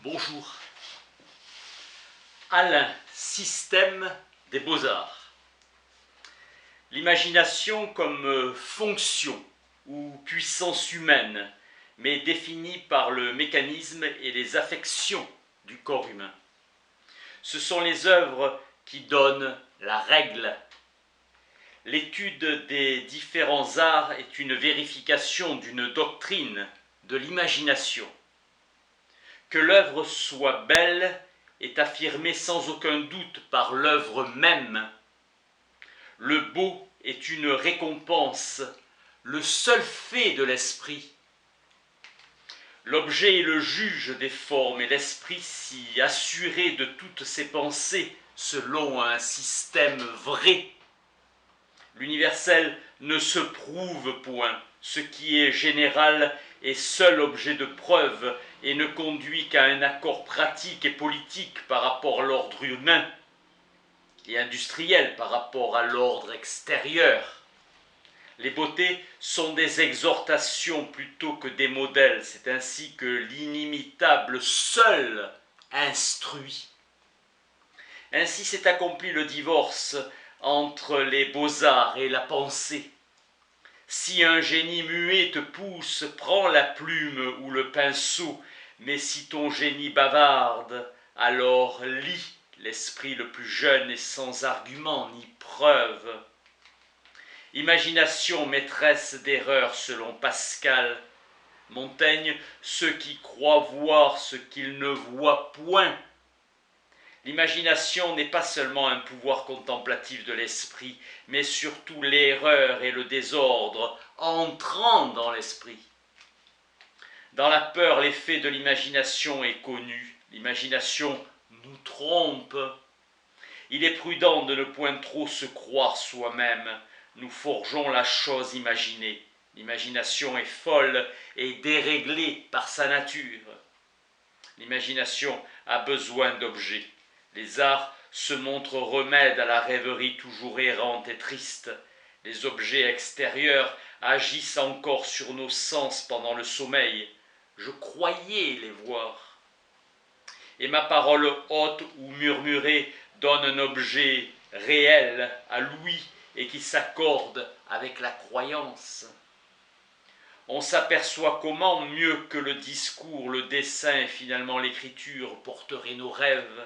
Bonjour. Alain, système des beaux-arts. L'imagination comme fonction ou puissance humaine, mais définie par le mécanisme et les affections du corps humain. Ce sont les œuvres qui donnent la règle. L'étude des différents arts est une vérification d'une doctrine de l'imagination. Que l'œuvre soit belle est affirmé sans aucun doute par l'œuvre même. Le beau est une récompense, le seul fait de l'esprit. L'objet est le juge des formes et l'esprit s'y assuré de toutes ses pensées selon un système vrai. L'universel ne se prouve point, ce qui est général est seul objet de preuve et ne conduit qu'à un accord pratique et politique par rapport à l'ordre humain et industriel par rapport à l'ordre extérieur. Les beautés sont des exhortations plutôt que des modèles, c'est ainsi que l'inimitable seul instruit. Ainsi s'est accompli le divorce entre les beaux-arts et la pensée. Si un génie muet te pousse, prends la plume ou le pinceau, mais si ton génie bavarde, alors lis l'esprit le plus jeune et sans argument ni preuve. Imagination maîtresse d'erreur selon Pascal. Montaigne, ceux qui croient voir ce qu'ils ne voient point. L'imagination n'est pas seulement un pouvoir contemplatif de l'esprit, mais surtout l'erreur et le désordre entrant dans l'esprit. Dans la peur, l'effet de l'imagination est connu. L'imagination nous trompe. Il est prudent de ne point trop se croire soi-même. Nous forgeons la chose imaginée. L'imagination est folle et déréglée par sa nature. L'imagination a besoin d'objets. Les arts se montrent remède à la rêverie toujours errante et triste. Les objets extérieurs agissent encore sur nos sens pendant le sommeil. Je croyais les voir. Et ma parole haute ou murmurée donne un objet réel à l'ouïe et qui s'accorde avec la croyance. On s'aperçoit comment, mieux que le discours, le dessin et finalement l'écriture porteraient nos rêves.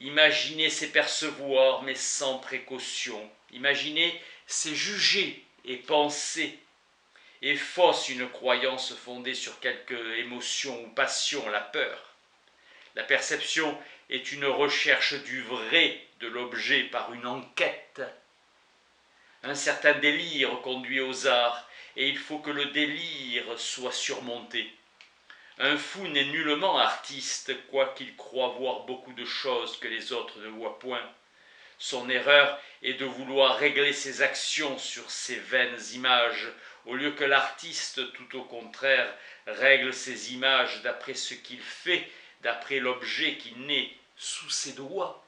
Imaginer, c'est percevoir, mais sans précaution. Imaginer, c'est juger et penser. Et fausse une croyance fondée sur quelque émotion ou passion, la peur. La perception est une recherche du vrai de l'objet par une enquête. Un certain délire conduit aux arts, et il faut que le délire soit surmonté. Un fou n'est nullement artiste, quoiqu'il croie voir beaucoup de choses que les autres ne voient point. Son erreur est de vouloir régler ses actions sur ces vaines images, au lieu que l'artiste, tout au contraire, règle ses images d'après ce qu'il fait, d'après l'objet qui naît sous ses doigts.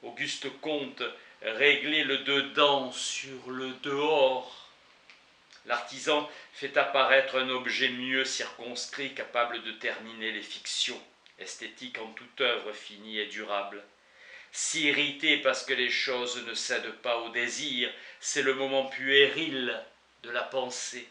Auguste Comte réglait le dedans sur le dehors. L'artisan fait apparaître un objet mieux circonscrit, capable de terminer les fictions, esthétique en toute œuvre finie et durable. S'irriter parce que les choses ne cèdent pas au désir, c'est le moment puéril de la pensée.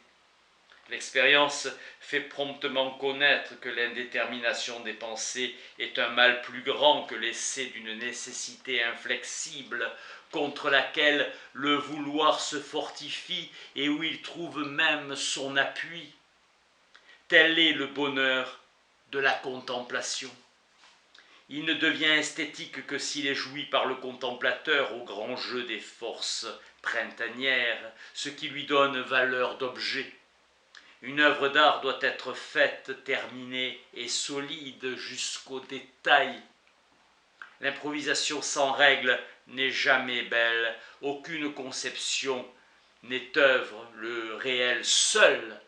L'expérience fait promptement connaître que l'indétermination des pensées est un mal plus grand que l'essai d'une nécessité inflexible contre laquelle le vouloir se fortifie et où il trouve même son appui. Tel est le bonheur de la contemplation. Il ne devient esthétique que s'il est joui par le contemplateur au grand jeu des forces printanières, ce qui lui donne valeur d'objet. Une œuvre d'art doit être faite, terminée et solide jusqu'au détail. L'improvisation sans règle n'est jamais belle, aucune conception n'est œuvre, le réel seul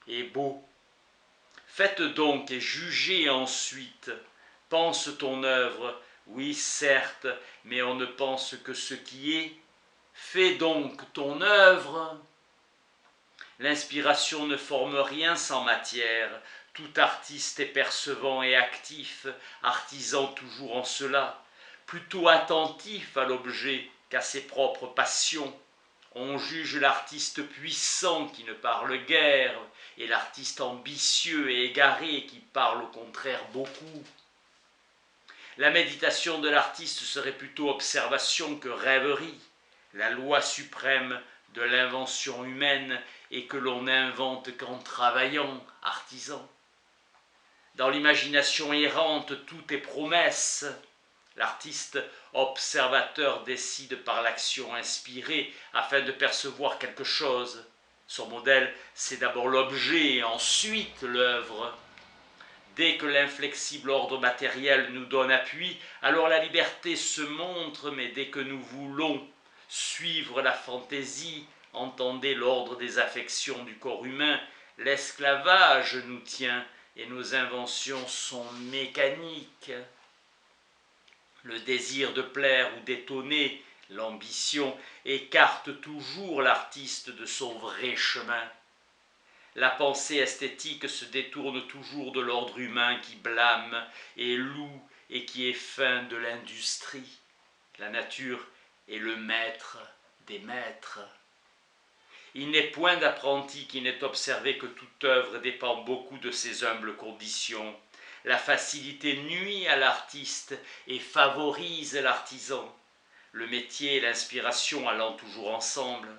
est beau. Faites donc et jugez ensuite. Pense ton œuvre, oui certes, mais on ne pense que ce qui est. Fais donc ton œuvre. L'inspiration ne forme rien sans matière. Tout artiste est percevant et actif, artisan toujours en cela, plutôt attentif à l'objet qu'à ses propres passions. On juge l'artiste puissant qui ne parle guère, et l'artiste ambitieux et égaré qui parle au contraire beaucoup. La méditation de l'artiste serait plutôt observation que rêverie. La loi suprême de l'invention humaine est que l'on n'invente qu'en travaillant, artisan. Dans l'imagination errante, tout est promesse. L'artiste observateur décide par l'action inspirée afin de percevoir quelque chose. Son modèle, c'est d'abord l'objet et ensuite l'œuvre. Dès que l'inflexible ordre matériel nous donne appui, alors la liberté se montre, mais dès que nous voulons suivre la fantaisie, entendez l'ordre des affections du corps humain, l'esclavage nous tient et nos inventions sont mécaniques. Le désir de plaire ou d'étonner, l'ambition, écarte toujours l'artiste de son vrai chemin. La pensée esthétique se détourne toujours de l'ordre humain qui blâme et loue et qui est fin de l'industrie. La nature est le maître des maîtres. Il n'est point d'apprenti qui n'ait observé que toute œuvre dépend beaucoup de ses humbles conditions. La facilité nuit à l'artiste et favorise l'artisan. Le métier et l'inspiration allant toujours ensemble.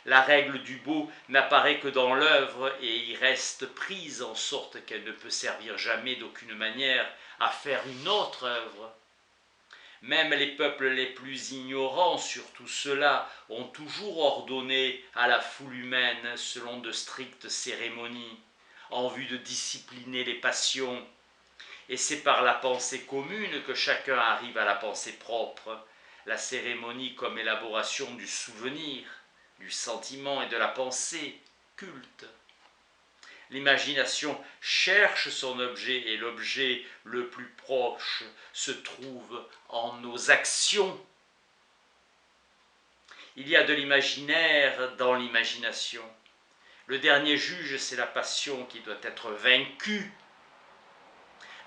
La règle du beau n'apparaît que dans l'œuvre et y reste prise en sorte qu'elle ne peut servir jamais d'aucune manière à faire une autre œuvre. Même les peuples les plus ignorants sur tout cela ont toujours ordonné à la foule humaine selon de strictes cérémonies, en vue de discipliner les passions. Et c'est par la pensée commune que chacun arrive à la pensée propre, la cérémonie comme élaboration du souvenir, du sentiment et de la pensée, culte. L'imagination cherche son objet et l'objet le plus proche se trouve en nos actions. Il y a de l'imaginaire dans l'imagination. Le dernier juge, c'est la passion qui doit être vaincue.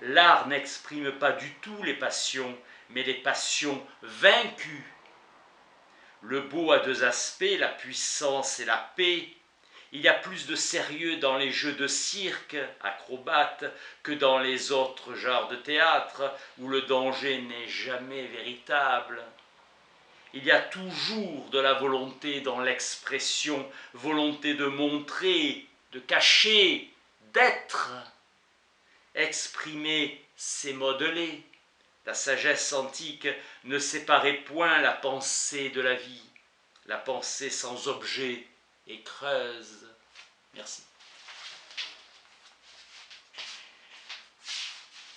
L'art n'exprime pas du tout les passions, mais les passions vaincues. Le beau a deux aspects, la puissance et la paix. Il y a plus de sérieux dans les jeux de cirque, acrobates, que dans les autres genres de théâtre, où le danger n'est jamais véritable. Il y a toujours de la volonté dans l'expression, volonté de montrer, de cacher, d'être. Exprimer, c'est modeler. La sagesse antique ne séparait point la pensée de la vie. La pensée sans objet est creuse. Merci.